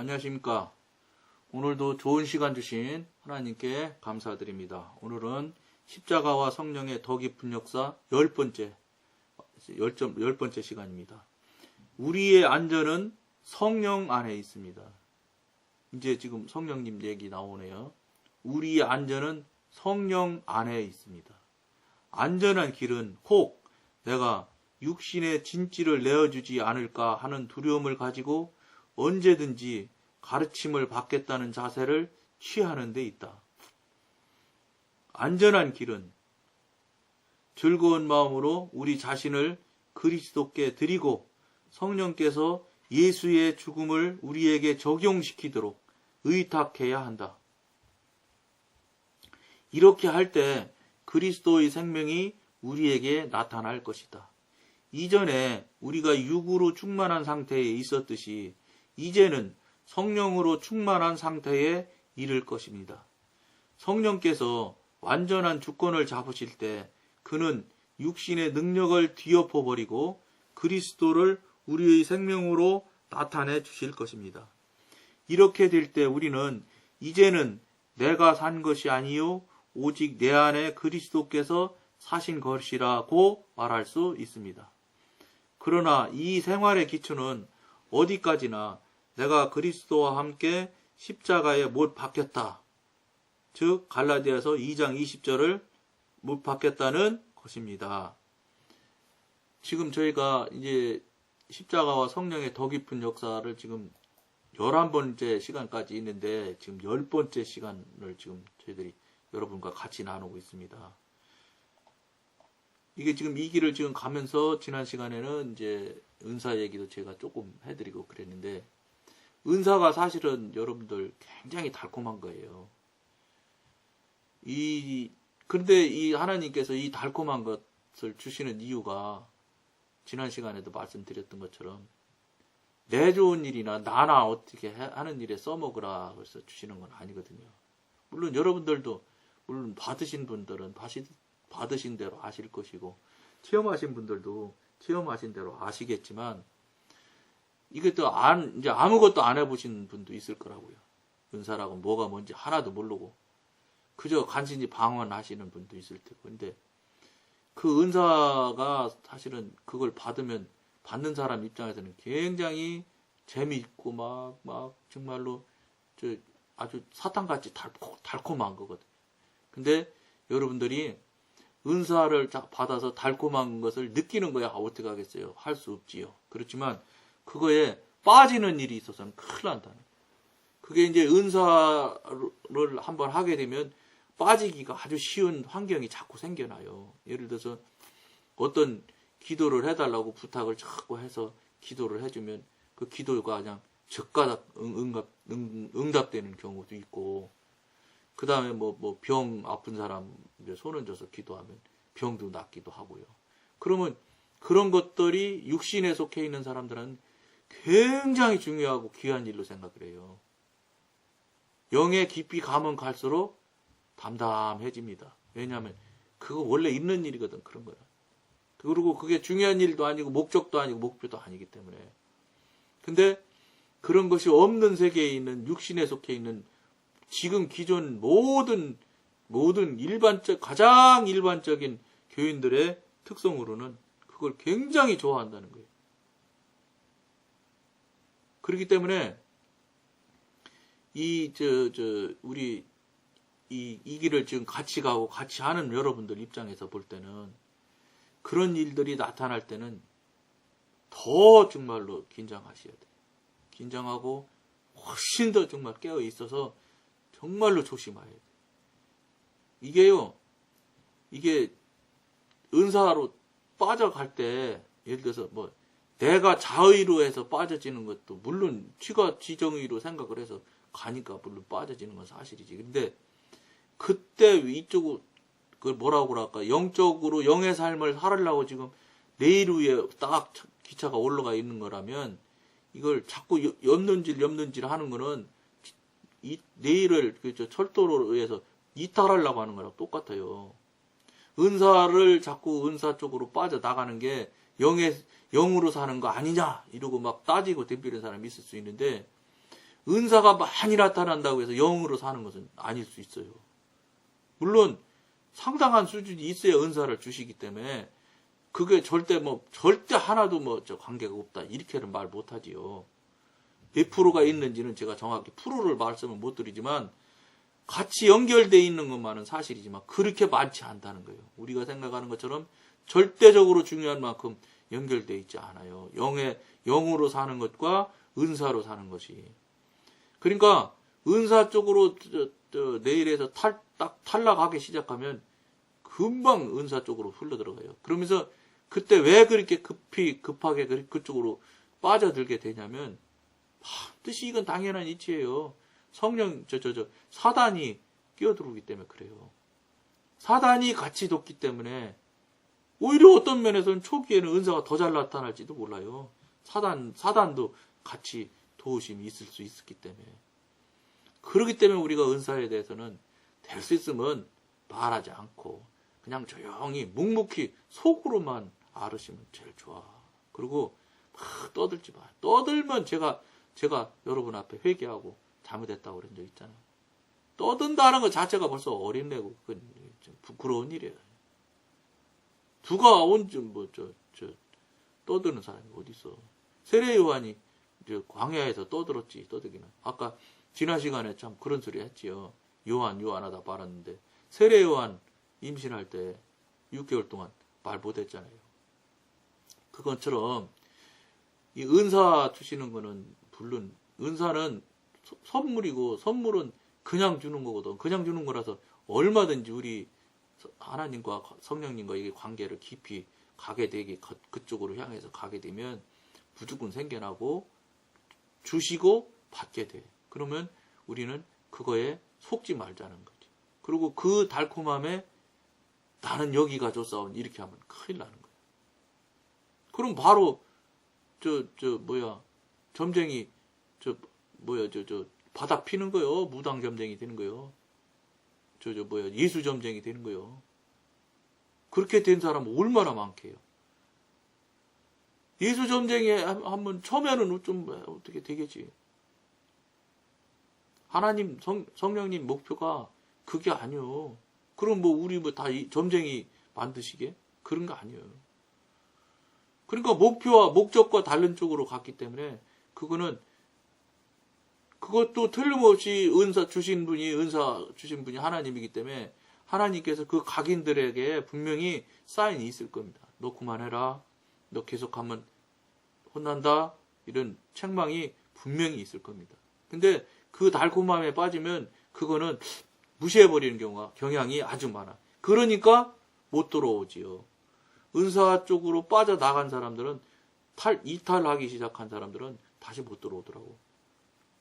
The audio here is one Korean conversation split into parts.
안녕하십니까. 오늘도 좋은 시간 주신 하나님께 감사드립니다. 오늘은 십자가와 성령의 더 깊은 역사 10번째 시간입니다. 우리의 안전은 성령 안에 있습니다. 이제 지금 성령님 얘기 나오네요. 우리의 안전은 성령 안에 있습니다. 안전한 길은 혹 내가 육신의 진지를 내어주지 않을까 하는 두려움을 가지고 언제든지 가르침을 받겠다는 자세를 취하는 데 있다. 안전한 길은 즐거운 마음으로 우리 자신을 그리스도께 드리고 성령께서 예수의 죽음을 우리에게 적용시키도록 의탁해야 한다. 이렇게 할 때 그리스도의 생명이 우리에게 나타날 것이다. 이전에 우리가 육으로 충만한 상태에 있었듯이 이제는 성령으로 충만한 상태에 이를 것입니다. 성령께서 완전한 주권을 잡으실 때 그는 육신의 능력을 뒤엎어버리고 그리스도를 우리의 생명으로 나타내 주실 것입니다. 이렇게 될 때 우리는 이제는 내가 산 것이 아니요 오직 내 안에 그리스도께서 사신 것이라고 말할 수 있습니다. 그러나 이 생활의 기초는 어디까지나 내가 그리스도와 함께 십자가에 못 박혔다. 즉 갈라디아서 2장 20절을 못 박혔다는 것입니다. 지금 저희가 이제 십자가와 성령의 더 깊은 역사를 지금 11번째 시간까지 있는데 지금 10번째 시간을 지금 저희들이 여러분과 같이 나누고 있습니다. 이게 지금 이 길을 지금 가면서 지난 시간에는 이제 은사 얘기도 제가 조금 해드리고 그랬는데 은사가 사실은 여러분들 굉장히 달콤한 거예요. 그런데 이 하나님께서 이 달콤한 것을 주시는 이유가 지난 시간에도 말씀드렸던 것처럼 내 좋은 일이나 나나 어떻게 하는 일에 써먹으라 그래서 주시는 건 아니거든요. 물론 여러분들도 물론 받으신 분들은 받으신 대로 아실 것이고 체험하신 분들도 체험하신 대로 아시겠지만 이게 또 이제 아무것도 안 해보신 분도 있을 거라고요. 은사라고 뭐가 뭔지 하나도 모르고 그저 간신히 방언하시는 분도 있을 테고. 근데 그 은사가 사실은 그걸 받으면 받는 사람 입장에서는 굉장히 재미있고 막 정말로 아주 사탕같이 달콤한 거거든요. 근데 여러분들이 은사를 받아서 달콤한 것을 느끼는 거야 어떻게 하겠어요? 할 수 없지요. 그렇지만 그거에 빠지는 일이 있어서는 큰일 난다는 거예요. 그게 이제 은사를 한번 하게 되면 빠지기가 아주 쉬운 환경이 자꾸 생겨나요. 예를 들어서 어떤 기도를 해달라고 부탁을 자꾸 해서 기도를 해주면 그 기도가 그냥 적가닥 응답되는 경우도 있고, 그 다음에 병 아픈 사람 손 얹어서 기도하면 병도 낫기도 하고요. 그러면 그런 것들이 육신에 속해 있는 사람들은 굉장히 중요하고 귀한 일로 생각을 해요. 영에 깊이 가면 갈수록 담담해집니다. 왜냐하면 그거 원래 있는 일이거든. 그런 거야. 그리고 그게 중요한 일도 아니고 목적도 아니고 목표도 아니기 때문에. 근데 그런 것이 없는 세계에 있는 육신에 속해 있는 지금 기존 모든 가장 일반적인 교인들의 특성으로는 그걸 굉장히 좋아한다는 거예요. 그렇기 때문에 우리 이 길을 지금 같이 가고 같이 하는 여러분들 입장에서 볼 때는 그런 일들이 나타날 때는 더 정말로 긴장하셔야 돼요. 긴장하고 훨씬 더 정말 깨어 있어서 정말로 조심해야 돼요. 이게 은사로 빠져갈 때 예를 들어서 내가 자의로 해서 빠져지는 것도 물론 지가 지정의로 생각을 해서 가니까 물론 빠져지는 건 사실이지. 근데 그때 이쪽으로 그걸 뭐라고 그럴까 영적으로 영의 삶을 살으려고 지금 내일 위에 딱 기차가 올라가 있는 거라면 이걸 자꾸 염는질 하는 거는 내일을 철도로 해서 이탈하려고 하는 거랑 똑같아요. 은사를 자꾸 은사 쪽으로 빠져나가는 게 영으로 사는 거 아니냐 이러고 막 따지고 덤비는 사람이 있을 수 있는데 은사가 많이 나타난다고 해서 영으로 사는 것은 아닐 수 있어요. 물론 상당한 수준이 있어야 은사를 주시기 때문에 그게 절대 하나도 관계가 없다 이렇게는 말 못하지요. 몇 프로가 있는지는 제가 정확히 프로를 말씀을 못 드리지만 같이 연결되어 있는 것만은 사실이지만 그렇게 많지 않다는 거예요. 우리가 생각하는 것처럼 절대적으로 중요한 만큼 연결되어 있지 않아요. 영으로 사는 것과 은사로 사는 것이. 그러니까 은사 쪽으로 내일에서 탈락하기 시작하면 금방 은사 쪽으로 흘러들어가요. 그러면서 그때 왜 그렇게 급하게 그쪽으로 빠져들게 되냐면 반드시 이건 당연한 이치예요. 사단이 끼어들어오기 때문에 그래요. 사단이 같이 돕기 때문에 오히려 어떤 면에서는 초기에는 은사가 더 잘 나타날지도 몰라요. 사단도 같이 도우심이 있을 수 있었기 때문에. 그렇기 때문에 우리가 은사에 대해서는 될 수 있으면 말하지 않고 그냥 조용히 묵묵히 속으로만 앓으시면 제일 좋아. 그리고 막 떠들지 마. 떠들면 제가 여러분 앞에 회개하고 잘못했다고 그런 적 있잖아요. 떠든다는 것 자체가 벌써 어린애고 그건 좀 부끄러운 일이에요. 누가 떠드는 사람이 어디 있어? 세례 요한이 광야에서 떠들기는. 아까 지난 시간에 참 그런 소리 했지요. 요한하다 말았는데 세례 요한 임신할 때 6개월 동안 말 못했잖아요. 그것처럼 이 은사 주시는 거는 물론 은사는 선물이고 선물은 그냥 주는 거거든. 그냥 주는 거라서 얼마든지 우리 하나님과 성령님과 이게 관계를 깊이 가게 되게 그쪽으로 향해서 가게 되면 무조건 생겨나고 주시고 받게 돼. 그러면 우리는 그거에 속지 말자는 거지. 그리고 그 달콤함에 나는 여기가 줬사온 이렇게 하면 큰일 나는 거야. 그럼 바로 점쟁이 바닥 피는 거요. 무당 점쟁이 되는 거요. 예수 점쟁이 되는 거요. 그렇게 된 사람은 얼마나 많게요. 예수 점쟁이 하면 처음에는 좀 어떻게 되겠지. 하나님 성령님 목표가 그게 아니요. 그럼 우리 다 점쟁이 만드시게? 그런 거 아니에요. 그러니까 목표와 목적과 다른 쪽으로 갔기 때문에 그것도 틀림없이 은사 주신 분이 하나님이기 때문에 하나님께서 그 각인들에게 분명히 사인이 있을 겁니다. 너 그만해라. 너 계속하면 혼난다. 이런 책망이 분명히 있을 겁니다. 근데 그 달콤함에 빠지면 그거는 무시해버리는 경향이 아주 많아. 그러니까 못 들어오지요. 은사 쪽으로 빠져나간 사람들은 이탈하기 시작한 사람들은 다시 못 들어오더라고.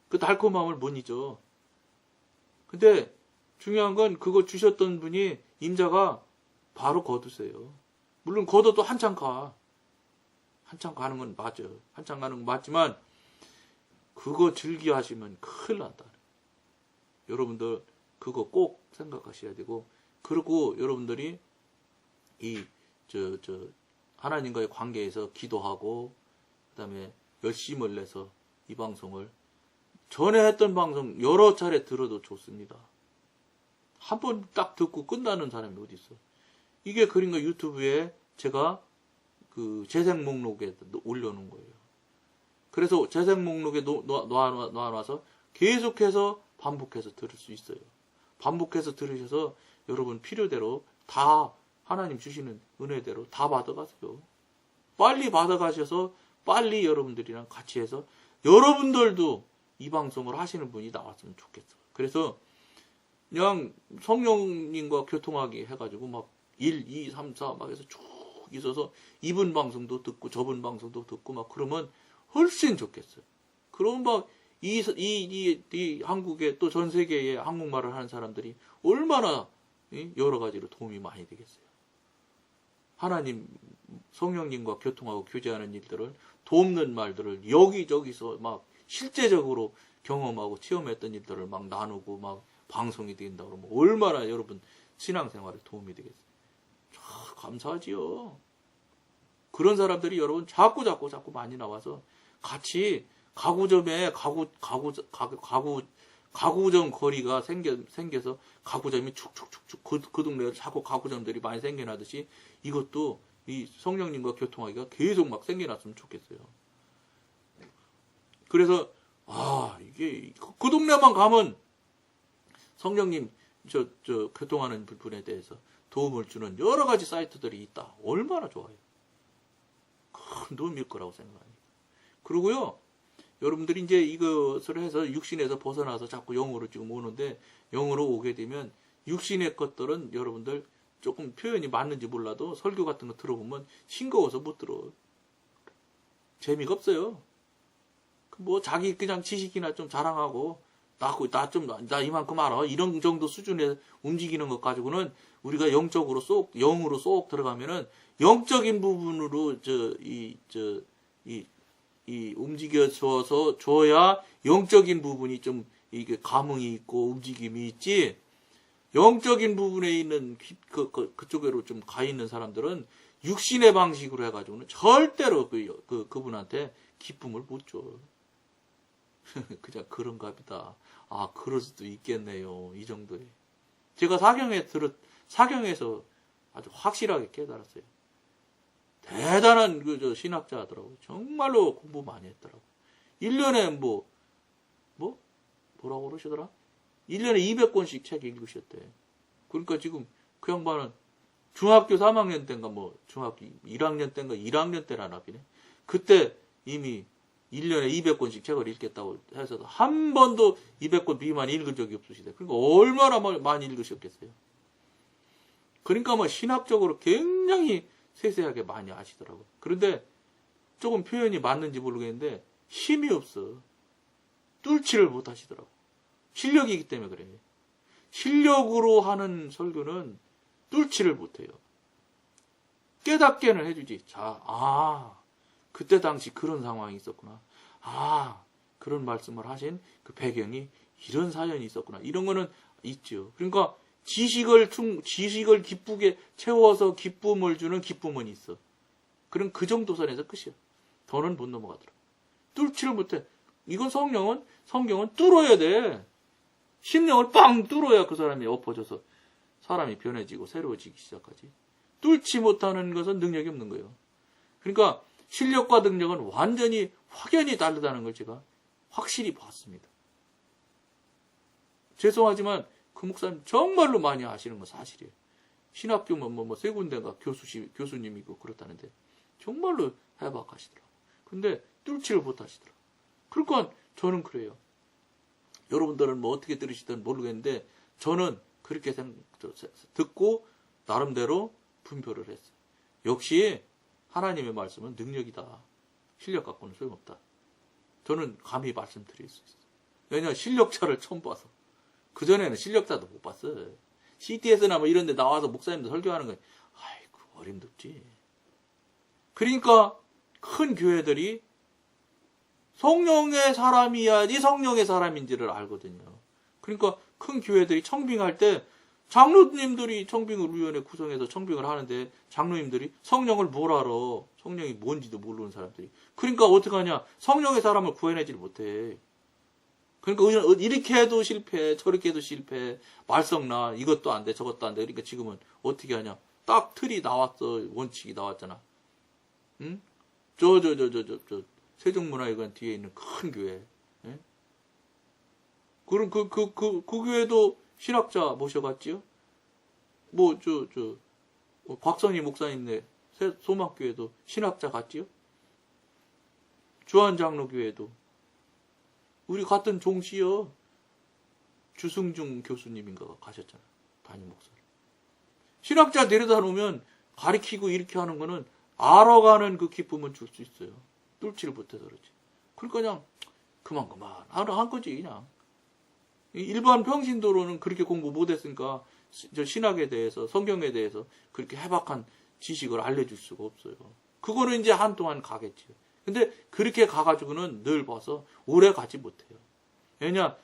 그 달콤함을 못 잊어. 근데 중요한 건 그거 주셨던 분이 임자가 바로 거두세요. 물론 거둬도 한참 가. 한참 가는 건 맞아. 한참 가는 건 맞지만 그거 즐겨하시면 큰일 난다. 여러분들 그거 꼭 생각하셔야 되고, 그리고 여러분들이 하나님과의 관계에서 기도하고 그다음에 열심을 내서 이 방송을 전에 했던 방송 여러 차례 들어도 좋습니다. 한 번 딱 듣고 끝나는 사람이 어디 있어? 이게 그러니까 유튜브에 제가 그 재생 목록에 올려놓은 거예요. 그래서 재생 목록에 놔놔서 계속해서 반복해서 들을 수 있어요. 반복해서 들으셔서 여러분 필요대로 다 하나님 주시는 은혜대로 다 받아가세요. 빨리 받아가셔서 빨리 여러분들이랑 같이 해서 여러분들도 이 방송을 하시는 분이 나왔으면 좋겠어요. 그래서 그냥 성령님과 교통하기 해가지고 막 1, 2, 3, 4 막 해서 쭉 있어서 이분 방송도 듣고 저분 방송도 듣고 막 그러면 훨씬 좋겠어요. 그러면 막 이 한국에 또 전 세계에 한국말을 하는 사람들이 얼마나 여러 가지로 도움이 많이 되겠어요. 하나님 성령님과 교통하고 교제하는 일들을 돕는 말들을 여기저기서 막 실제적으로 경험하고 체험했던 일들을 막 나누고 막 방송이 된다 그러면 얼마나 여러분 신앙생활에 도움이 되겠어요. 감사하지요. 그런 사람들이 여러분 자꾸 많이 나와서 같이 가구점에 가구점 거리가 생겨서 가구점이 축축축축 그 동네에 자꾸 가구점들이 많이 생겨나듯이 이것도 이 성령님과 교통하기가 계속 막 생겨났으면 좋겠어요. 그래서 이게 그 동네만 가면 성령님 저 교통하는 분에 대해서 도움을 주는 여러 가지 사이트들이 있다. 얼마나 좋아요. 큰 도움일 거라고 생각합니다. 그리고요, 여러분들이 이제 이것을 해서 육신에서 벗어나서 자꾸 영으로 지금 오는데, 영으로 오게 되면 육신의 것들은 여러분들 조금 표현이 맞는지 몰라도 설교 같은 거 들어보면 싱거워서 못 들어. 재미가 없어요. 뭐 자기 그냥 지식이나 좀 자랑하고 나 이만큼 알아 이런 정도 수준에 움직이는 것 가지고는 우리가 영적으로 영으로 쏙 들어가면은 영적인 부분으로 움직여서 줘야 영적인 부분이 좀 이게 감흥이 있고 움직임이 있지. 영적인 부분에 있는 그쪽으로 좀 가 있는 사람들은 육신의 방식으로 해가지고는 절대로 그분한테 기쁨을 못 줘. 그냥 그런가 보다. 그럴 수도 있겠네요. 이 정도에. 제가 사경에서 아주 확실하게 깨달았어요. 대단한 신학자더라고요. 정말로 공부 많이 했더라고요. 1년에 뭐라고 그러시더라? 1년에 200권씩 책 읽으셨대. 그러니까 지금 그 양반은 중학교 3학년 때인가 중학교 1학년 때인가 1학년 때라나 보네. 그때 이미 1년에 200권씩 책을 읽겠다고 해서 한 번도 200권 미만 읽은 적이 없으시대. 그러니까 얼마나 많이 읽으셨겠어요. 그러니까 신학적으로 굉장히 세세하게 많이 아시더라고요. 그런데 조금 표현이 맞는지 모르겠는데 힘이 없어. 뚫지를 못하시더라고요. 실력이기 때문에 그래요. 실력으로 하는 설교는 뚫지를 못해요. 깨닫게는 해주지. 그때 당시 그런 상황이 있었구나. 그런 말씀을 하신 그 배경이 이런 사연이 있었구나. 이런 거는 있죠. 그러니까 지식을 기쁘게 채워서 기쁨을 주는 기쁨은 있어. 그럼 그 정도 선에서 끝이야. 더는 못 넘어가더라. 뚫지를 못해. 이건 성경은 뚫어야 돼. 심령을 빵 뚫어야 그 사람이 엎어져서 사람이 변해지고 새로워지기 시작하지. 뚫지 못하는 것은 능력이 없는 거예요. 그러니까 실력과 능력은 완전히 확연히 다르다는 걸 제가 확실히 봤습니다. 죄송하지만 그 목사님 정말로 많이 아시는 건 사실이에요. 신학교면 세 군데가 교수님이고 그렇다는데 정말로 해박하시더라고요. 근데 뚫지를 못하시더라고요. 그러니까 저는 그래요. 여러분들은 어떻게 들으시든 모르겠는데 저는 그렇게 듣고 나름대로 분별을 했어요. 역시 하나님의 말씀은 능력이다. 실력 갖고는 소용없다. 저는 감히 말씀드릴 수 있어요. 왜냐하면 실력자를 처음 봐서. 그전에는 실력자도 못 봤어. CTS나 이런 데 나와서 목사님들 설교하는 거 어림덥지. 그러니까 큰 교회들이 성령의 사람이야지 성령의 사람인지를 알거든요. 그러니까 큰 교회들이 청빙할 때 장로님들이 청빙위원회 구성해서 청빙을 하는데 장로님들이 성령을 뭘 알아? 성령이 뭔지도 모르는 사람들이. 그러니까 어떡하냐? 성령의 사람을 구해내지를 못해. 그러니까 이렇게 해도 실패, 저렇게 해도 실패, 말썽나, 이것도 안 돼, 저것도 안 돼. 그러니까 지금은 어떻게 하냐? 딱 틀이 나왔어. 원칙이 나왔잖아. 응? 세종문화회관 뒤에 있는 큰 교회. 예? 그럼 그 교회도 신학자 모셔갔지요? 곽선희 목사님네 소망교회도 신학자 갔지요? 주한장로교회도. 우리 같은 종씨요. 주승중 교수님인가가 가셨잖아. 담임 목사님. 신학자 데려다 놓으면 가리키고 이렇게 하는 거는 알아가는 그 기쁨은 줄 수 있어요. 뚫지를 못해서 그렇지. 그러니까 그냥 그만 한 거지 그냥. 일반 평신도로는 그렇게 공부 못했으니까 신학에 대해서 성경에 대해서 그렇게 해박한 지식을 알려줄 수가 없어요. 그거는 이제 한동안 가겠지요. 근데 그렇게 가가지고는 늘 봐서 오래 가지 못해요. 왜냐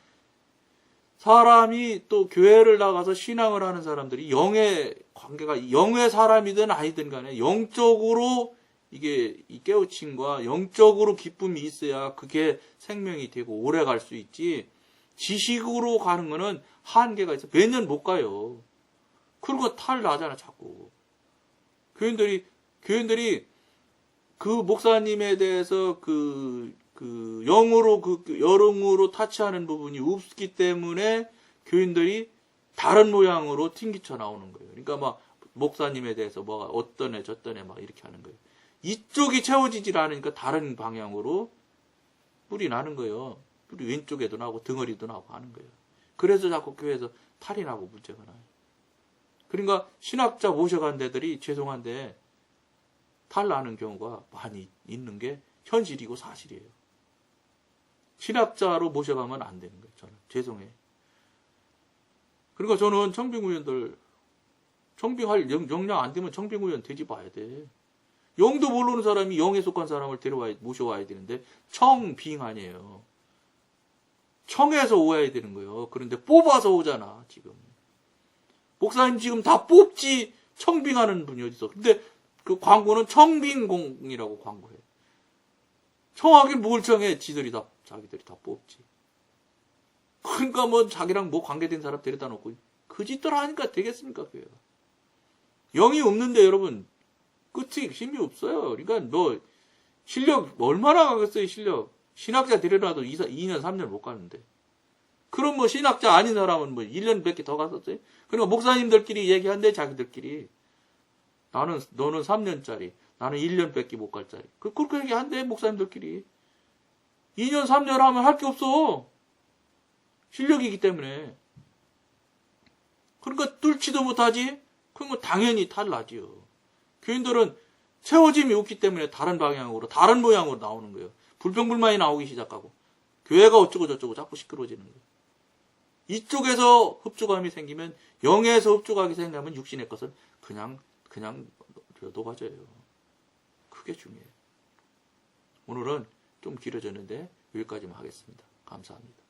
사람이 또 교회를 나가서 신앙을 하는 사람들이 영의 관계가 영의 사람이든 아니든 간에 영적으로 이게 이 깨우침과 영적으로 기쁨이 있어야 그게 생명이 되고 오래 갈 수 있지. 지식으로 가는 거는 한계가 있어. 몇 년 못 가요. 그리고 탈 나잖아, 자꾸. 교인들이 그 목사님에 대해서 영으로 타치하는 부분이 없기 때문에 교인들이 다른 모양으로 튕기쳐 나오는 거예요. 그러니까 막 목사님에 대해서 뭐가 어떤 애 저떤 애 막 이렇게 하는 거예요. 이쪽이 채워지질 않으니까 다른 방향으로 뿔이 나는 거예요. 뿔이 왼쪽에도 나고 덩어리도 나고 하는 거예요. 그래서 자꾸 교회에서 탈이 나고 문제가 나요. 그러니까 신학자 모셔간 데들이 죄송한데 탈 나는 경우가 많이 있는 게 현실이고 사실이에요. 신학자로 모셔가면 안 되는 거예요. 저는 죄송해요. 그러니까 저는 청빙위원들 청빙할 역량 안 되면 청빙위원 되지 봐야 돼. 영도 모르는 사람이 영에 속한 사람을 모셔와야 되는데 청빙 아니에요. 청에서 오야 되는 거예요. 그런데 뽑아서 오잖아 지금. 목사님 지금 다 뽑지 청빙하는 분이 어디 있어. 근데 그 광고는 청빙공이라고 광고해. 청하긴 뭘 청해. 자기들이 다 뽑지. 그러니까 뭐 자기랑 뭐 관계된 사람 데려다 놓고 그 짓들 하니까 되겠습니까 교회가. 영이 없는데 여러분 끝이 힘이 없어요. 그러니까 뭐 실력 얼마나 가겠어요 실력. 신학자 데려놔도 2년 3년 못 가는데. 그럼 뭐 신학자 아닌 사람은 뭐 1년 몇 개 더 갔었어요. 그러니까 목사님들끼리 얘기한대 자기들끼리. 너는 3년짜리, 나는 1년 밖에 못 갈 짜리. 그렇게 얘기한대 목사님들끼리. 2년 3년 하면 할 게 없어. 실력이기 때문에. 그러니까 뚫지도 못하지. 그러면 당연히 탈나지요. 교인들은 채워짐이 없기 때문에 다른 방향으로 다른 모양으로 나오는 거예요. 불평불만이 나오기 시작하고 교회가 어쩌고 저쩌고 자꾸 시끄러워지는 거예요. 이쪽에서 흡족함이 생기면 영에서 흡족하게 생기면 육신의 것은 그냥 녹아져요. 그게 중요해요. 오늘은 좀 길어졌는데 여기까지만 하겠습니다. 감사합니다.